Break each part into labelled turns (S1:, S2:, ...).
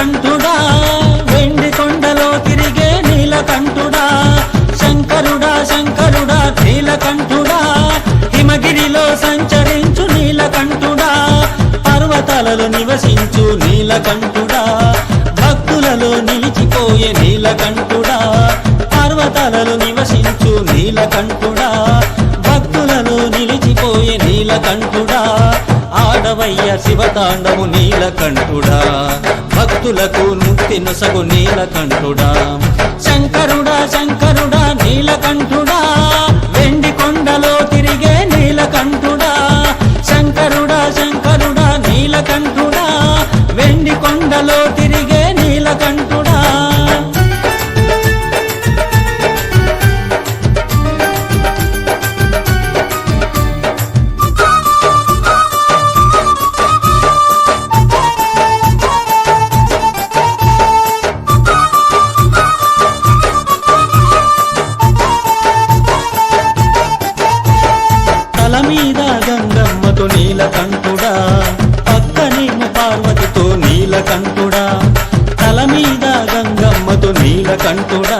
S1: నీలకంఠుడా వెండి కొండలో తిరిగే నీలకంఠుడా శంకరుడా శంకరుడా నీలకంఠుడా హిమగిరిలో సంచరించు నీలకంఠుడా పర్వతాలలో నివసించు నీలకంఠుడా భక్తులలో నిలిచిపోయే నీలకంఠుడా పర్వతాలలో నివసించు నీలకంఠుడా భక్తులలో నిలిచిపోయే నీలకంఠుడా ఆడవయ్య శివతాండము నీలకంఠుడా భక్తులకు ముక్తి నొసగు నీలకంఠుడా శంకరుడా శంకరుడా నీలకంఠుడా వెండి కొండలో తిరిగే నీలకంఠుడా శంకరుడా శంకరుడా నీలకంఠుడా వెండి కొండలో తిరిగే నీలకంఠుడా తల మీద గంగమ్మతో నీలకంఠుడా పక్కనేమో పార్వతితో నీలకంఠుడా తల మీద గంగమ్మతో నీలకంఠుడా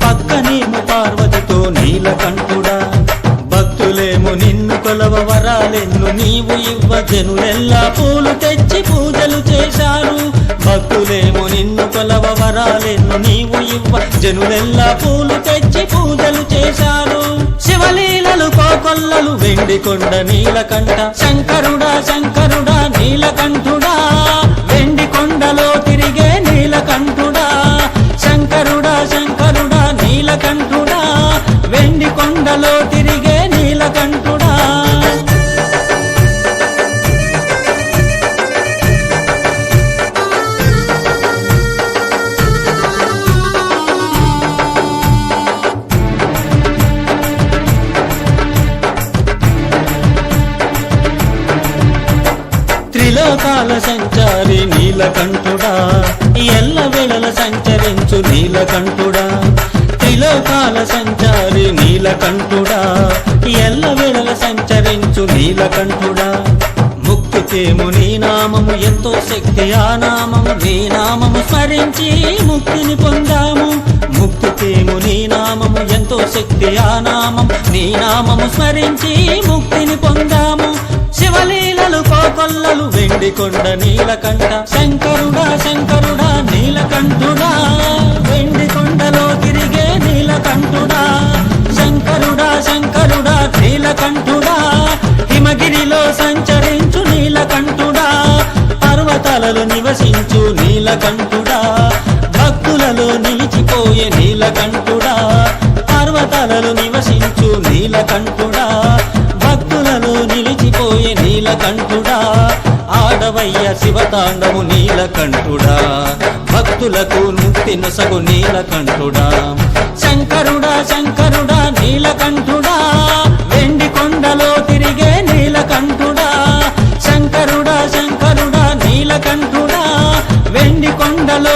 S1: పక్కనేమో పార్వతితో నీలకంఠుడా భక్తులేమో నిన్ను కొలవ వరాలెన్ను నీవు ఇవ్వ జనులెల్లా పూలు తెచ్చి పూజలు చేశారు భక్తులేమో నిన్ను కొలవ వరాలెన్ను నీవు ఇవ్వ జనులెల్లా పూలు తెచ్చి పూజలు చేశారు శివలీలలు కోకొల్లలు వెండి కొండ నీలకంఠ శంకరుడా శంకరుడా నీలకంఠుడా వెండి కొండలో తిరిగే నీలకంఠుడా శంకరుడా శంకరుడా నీలకంఠుడా వెండి కొండలో తిరిగే నీలకంఠుడా త్రిలోకాల సంచారి నీలకంఠుడా ఎల్ల వేళల సంచరించు నీలకంఠుడా త్రిలోకాల సంచారి నీలకంఠుడా ఎల్ల వేళల సంచరించు నీలకంఠుడా ముక్తికేము నీ నామము ఎంతో శక్తి ఆ నామము నీ నామము స్మరించి ముక్తిని పొందాము ముక్తికేము నీ నామము ఎంతో శక్తి ఆ నామం నీ నామము స్మరించి ముక్తిని పొందాము శివలీలలు కోకొల్లలు వెండి కొండ నీలకంఠ శంకరుడా శంకరుడా నీలకంఠుడా వెండి కొండలో తిరిగే నీలకంఠుడా శంకరుడా శంకరుడా నీలకంఠుడా హిమగిరిలో సంచరించు నీలకంఠుడా పర్వతాలలో నివసించు నీలకంఠుడా భక్తులలో నిలిచిపోయే నీలకంఠుడా పర్వతాలలో నివసించు నీలకంఠుడా భక్తులలో నిలిచిపోయే నీలకంఠుడా ఆడవయ్య శివతాండము నీలకంఠుడా భక్తులకు ముక్తి నొసగు నీలకంఠుడా శంకరుడా శంకరుడా నీలకంఠుడా వెండి కొండలో తిరిగే నీలకంఠుడా శంకరుడా శంకరుడా నీలకంఠుడా వెండి కొండలో